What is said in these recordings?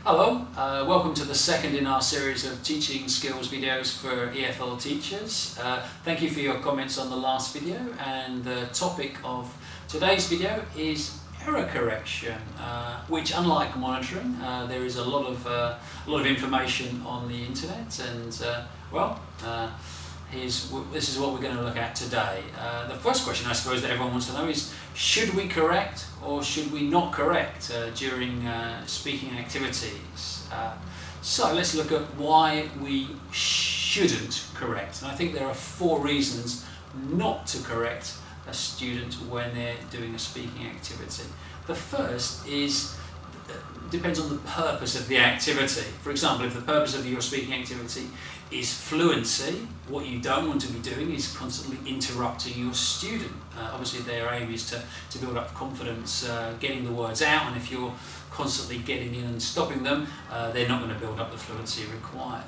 Hello, welcome to the second in our series of teaching skills videos for EFL teachers. Thank you for your comments on the last video, and the topic of today's video is error correction, which, unlike monitoring, there is a lot of information on the internet, and this is what we're going to look at today. The first question I suppose that everyone wants to know is, should we correct or should we not correct during speaking activities? So let's look at why we shouldn't correct. And I think there are 4 reasons not to correct a student when they're doing a speaking activity. The first depends on the purpose of the activity. For example, if the purpose of your speaking activity is fluency, what you don't want to be doing is constantly interrupting your student. Obviously their aim is to build up confidence, getting the words out, and if you're constantly getting in and stopping them, they're not going to build up the fluency required.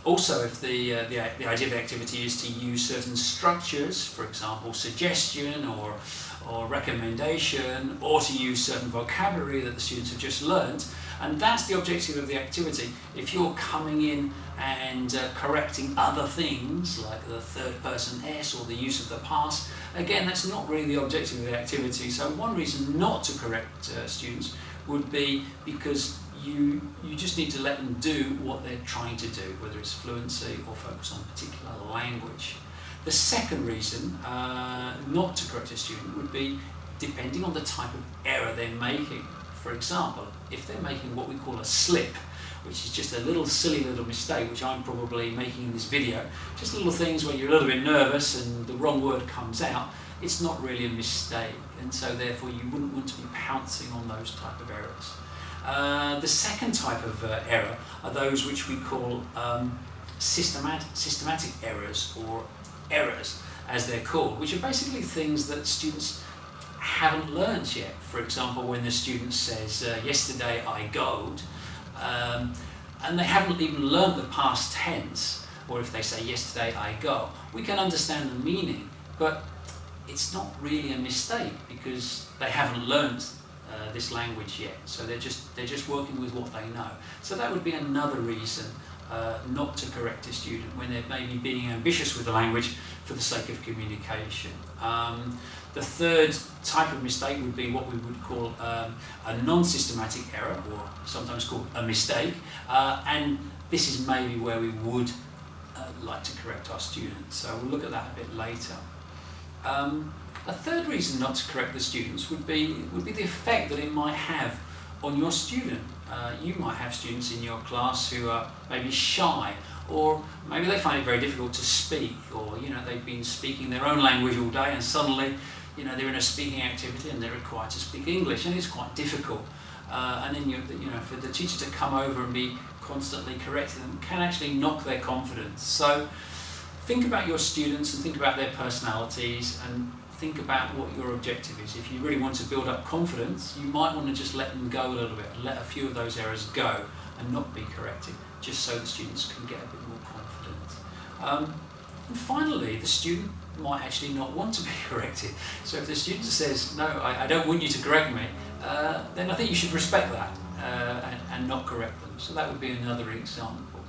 Also, if the idea of the activity is to use certain structures, for example suggestion or recommendation, or to use certain vocabulary that the students have just learnt, and that's the objective of the activity. If you're coming in and correcting other things like the third person S or the use of the past, again, that's not really the objective of the activity. So one reason not to correct students would be because you just need to let them do what they're trying to do, whether it's fluency or focus on a particular language. The second reason not to correct a student would be depending on the type of error they're making. For example, if they're making what we call a slip, which is just a silly little mistake, which I'm probably making in this video, just little things where you're a little bit nervous and the wrong word comes out, it's not really a mistake, and so therefore you wouldn't want to be pouncing on those type of errors. The second type of error are those which we call systematic errors, or errors as they're called, which are basically things that students haven't learnt yet. For example, when the student says, yesterday I goed, and they haven't even learnt the past tense, or if they say yesterday I go, we can understand the meaning, but it's not really a mistake because they haven't learnt this language yet, so they're just working with what they know. So that would be another reason not to correct a student when they're maybe being ambitious with the language for the sake of communication. The third type of mistake would be what we would call a non-systematic error, or sometimes called a mistake, and this is maybe where we would like to correct our students, so we'll look at that a bit later. A third reason not to correct the students would be the effect that it might have on your student. You might have students in your class who are maybe shy, or maybe they find it very difficult to speak, or they've been speaking their own language all day and suddenly they're in a speaking activity and they're required to speak English, and it's quite difficult. And then for the teacher to come over and be constantly correcting them can actually knock their confidence. So think about your students and think about their personalities, and think about what your objective is. If you really want to build up confidence, you might want to just let them go a little bit and let a few of those errors go and not be corrected, just so the students can get a bit more confident. And finally, the student might actually not want to be corrected. So if the student says, no, I don't want you to correct me, then I think you should respect that and not correct them. So that would be another example.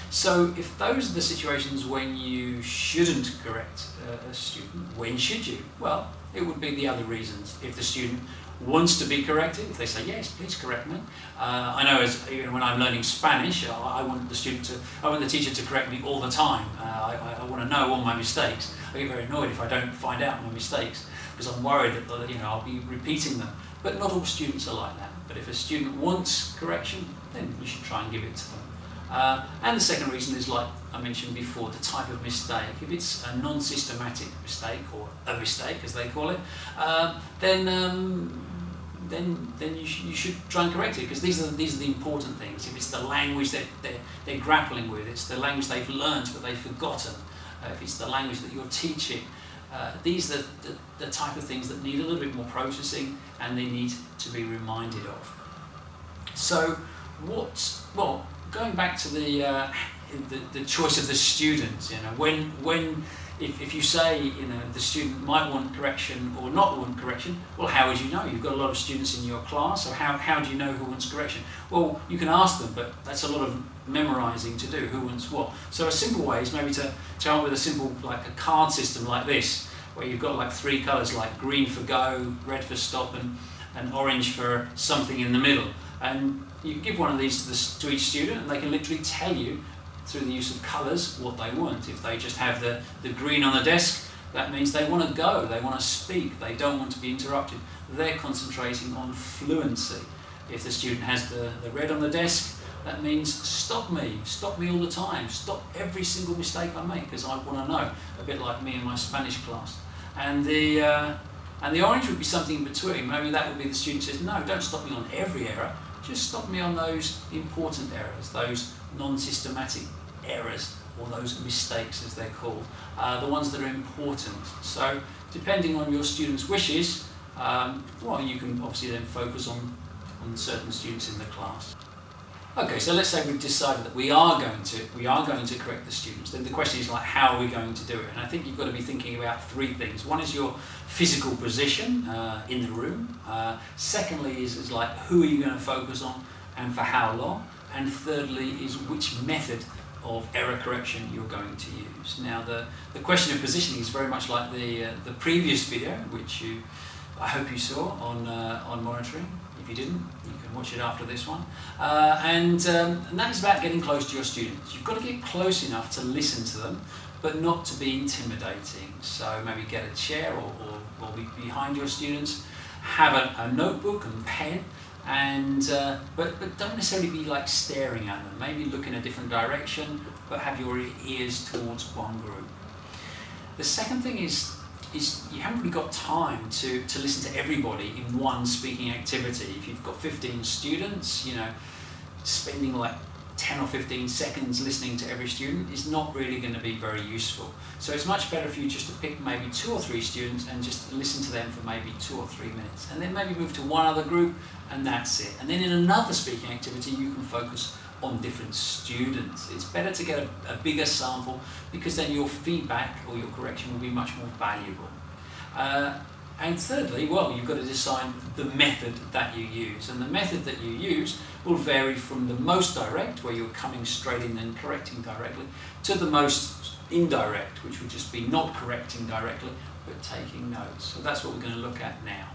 So if those are the situations when you shouldn't correct a student, when should you? Well, it would be the other reasons. If the student wants to be corrected, if they say, yes, please correct me. I know when I'm learning Spanish, I want the teacher to correct me all the time. I want to know all my mistakes. I get very annoyed if I don't find out my mistakes, because I'm worried that I'll be repeating them. But not all students are like that. But if a student wants correction, then you should try and give it to them. And the second reason is, like I mentioned before, the type of mistake. If it's a non-systematic mistake, or a mistake as they call it, then you should try and correct it, because these are the important things. If it's the language that they're grappling with, it's the language they've learned but they've forgotten, if it's the language that you're teaching, these are the type of things that need a little bit more processing and they need to be reminded of. So going back to the choice of the student, when if you say, you know, the student might want correction or not want correction, well, how would you know? You've got a lot of students in your class, so how do you know who wants correction? Well, you can ask them, but that's a lot of memorising to do, who wants what. So a simple way is maybe to help with a simple, like a card system like this, where you've got like 3 colours, like green for go, red for stop, and orange for something in the middle. And you give one of these to each student, and they can literally tell you through the use of colours what they want. If they just have the green on the desk, that means they want to go, they want to speak, they don't want to be interrupted. They're concentrating on fluency. If the student has the red on the desk, that means stop me all the time, stop every single mistake I make, because I want to know, a bit like me in my Spanish class. And the orange would be something in between. Maybe that would be the student says, no, don't stop me on every error, just stop me on those important errors, those non-systematic errors, or those mistakes as they're called, the ones that are important. So depending on your students' wishes, well, you can obviously then focus on certain students in the class. Okay, so let's say we've decided that we are going to correct the students. Then the question is, like, how are we going to do it? And I think you've got to be thinking about 3 things. One is your physical position in the room. Secondly is like, who are you going to focus on and for how long? And thirdly is which method of error correction you're going to use. Now the question of positioning is very much like the previous video, which I hope you saw on monitoring. If you didn't, you can watch it after this one. And that is about getting close to your students. You've got to get close enough to listen to them, but not to be intimidating. So maybe get a chair or be behind your students, have a notebook and pen, and but don't necessarily be like staring at them. Maybe look in a different direction, but have your ears towards one group. The second thing is you haven't really got time to listen to everybody in one speaking activity. If you've got 15 students, you know, spending like 10 or 15 seconds listening to every student is not really going to be very useful. So it's much better for you just to pick maybe 2 or 3 students and just listen to them for maybe 2 or 3 minutes, and then maybe move to one other group, and that's it. And then in another speaking activity you can focus on different students. It's better to get a bigger sample, because then your feedback or your correction will be much more valuable. And thirdly, well, you've got to decide the method that you use. And the method that you use will vary from the most direct, where you're coming straight in and correcting directly, to the most indirect, which would just be not correcting directly, but taking notes. So that's what we're going to look at now.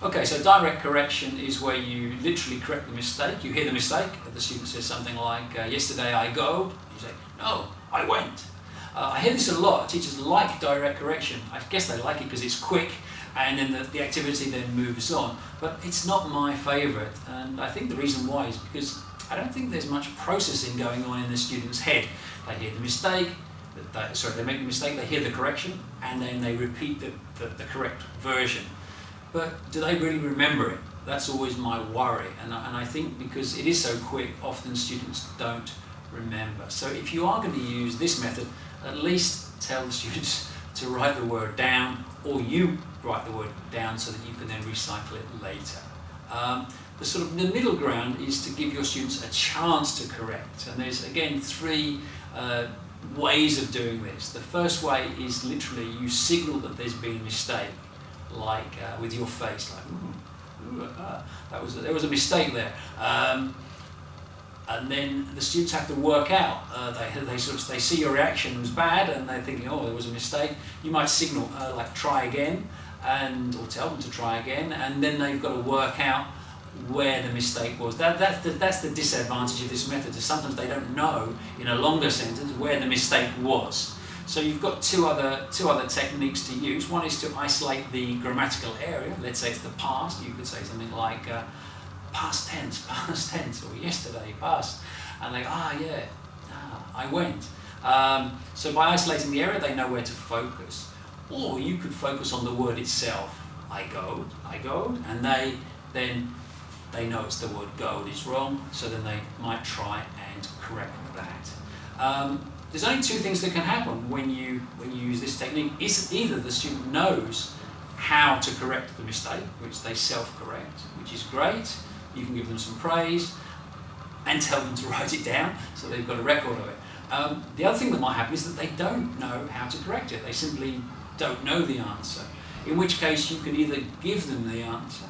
Okay, so direct correction is where you literally correct the mistake. You hear the mistake, the student says something like, yesterday I go. You say, no, I went. I hear this a lot. Teachers like direct correction. I guess they like it because it's quick, and then the activity then moves on. But it's not my favourite, and I think the reason why is because I don't think there's much processing going on in the student's head. They hear the mistake, they make the mistake, they hear the correction, and then they repeat the correct version. But do they really remember it? That's always my worry, and I think because it is so quick, often students don't remember. So if you are going to use this method, at least tell the students to write the word down, or you write the word down so that you can then recycle it later. The middle ground is to give your students a chance to correct, and there's again 3 ways of doing this. The first way is literally you signal that there's been a mistake, like with your face, like there was a mistake there. And then the students have to work out. They see your reaction was bad, and they're thinking, oh, there was a mistake. You might signal like try again, or tell them to try again, and then they've got to work out where the mistake was. That's the disadvantage of this method. Is sometimes they don't know in a longer sentence where the mistake was. So you've got two other techniques to use. One is to isolate the grammatical area. Let's say it's the past. You could say something like past tense, or yesterday, past. And they go, I went. So by isolating the area, they know where to focus. Or you could focus on the word itself. I go, and they know it's the word go is wrong, so then they might try and correct that. There's only 2 things that can happen when you use this technique. Is either the student knows how to correct the mistake, which they self-correct, which is great. You can give them some praise and tell them to write it down, so they've got a record of it. The other thing that might happen is that they don't know how to correct it. They simply don't know the answer, in which case you can either give them the answer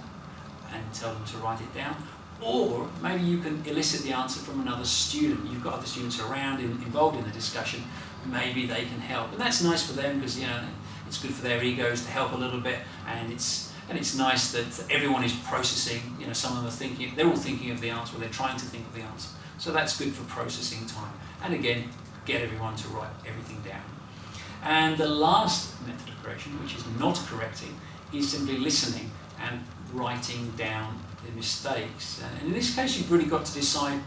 and tell them to write it down, or maybe you can elicit the answer from another student. You've got other students around involved in the discussion, maybe they can help. And that's nice for them because, you know, it's good for their egos to help a little bit, and it's nice that everyone is processing, you know, some of them are thinking, they're all thinking of the answer, or they're trying to think of the answer. So that's good for processing time. And again, get everyone to write everything down. And the last method of correction, which is not correcting, is simply listening and writing down the mistakes. And in this case, you've really got to decide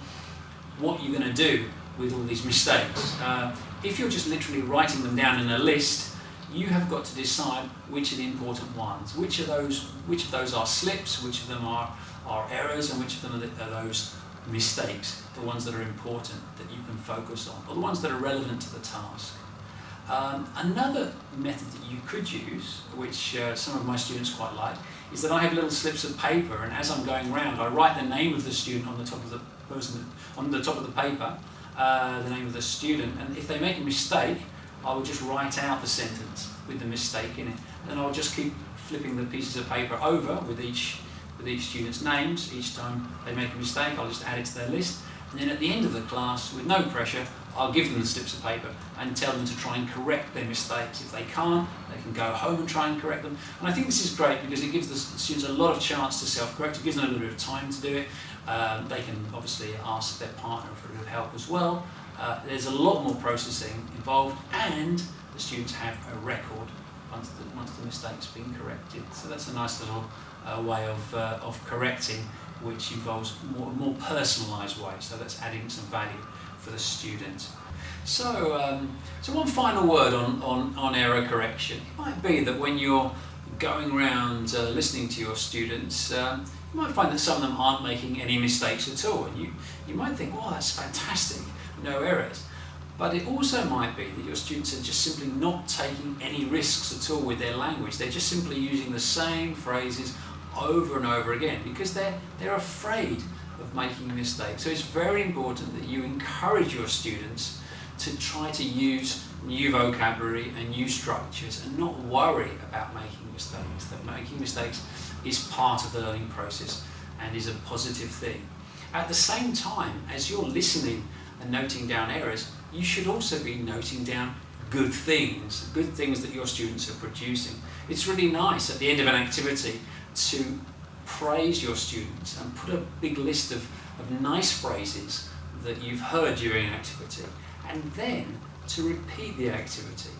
what you're going to do with all these mistakes. If you're just literally writing them down in a list, you have got to decide which are the important ones. Which of those are slips, which of them are errors, and which of them are those mistakes, the ones that are important, that you can focus on, or the ones that are relevant to the task. Another method that you could use, which some of my students quite like, is that I have little slips of paper, and as I'm going around, I write the name of the student on the top of the person, on the top of the paper, the name of the student, and if they make a mistake, I will just write out the sentence with the mistake in it, and I'll just keep flipping the pieces of paper over with each student's names. Each time they make a mistake, I'll just add it to their list, and then at the end of the class, with no pressure, I'll give them the slips of paper and tell them to try and correct their mistakes. If they can't, they can go home and try and correct them. And I think this is great because it gives the students a lot of chance to self-correct. It gives them a little bit of time to do it. They can obviously ask their partner for a bit of help as well. There's a lot more processing involved, and the students have a record once the mistake's been corrected. So that's a nice little way of correcting, which involves a more personalised way. So that's adding some value for the student. So one final word on error correction. It might be that when you're going around listening to your students, you might find that some of them aren't making any mistakes at all, and you might think, "Wow, that's fantastic, no errors." But it also might be that your students are just simply not taking any risks at all with their language. They're just simply using the same phrases over and over again because they're afraid of making mistakes. So it's very important that you encourage your students to try to use new vocabulary and new structures and not worry about making mistakes. That making mistakes is part of the learning process and is a positive thing. At the same time, as you're listening and noting down errors, you should also be noting down good things that your students are producing. It's really nice at the end of an activity to praise your students and put a big list of nice phrases that you've heard during an activity, and then to repeat the activity.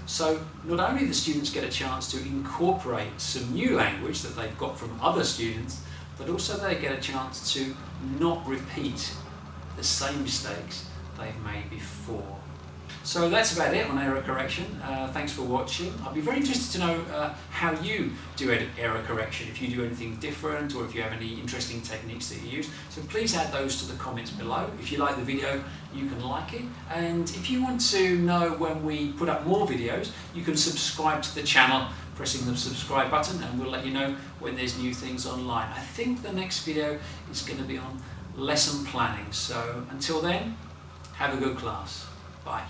So not only the students get a chance to incorporate some new language that they've got from other students, but also they get a chance to not repeat the same mistakes they've made before. So that's about it on error correction. Thanks for watching. I'd be very interested to know how you do error correction, if you do anything different or if you have any interesting techniques that you use. So please add those to the comments below. If you like the video, you can like it. And if you want to know when we put up more videos, you can subscribe to the channel pressing the subscribe button, and we'll let you know when there's new things online. I think the next video is going to be on lesson planning. So until then, have a good class. Bye.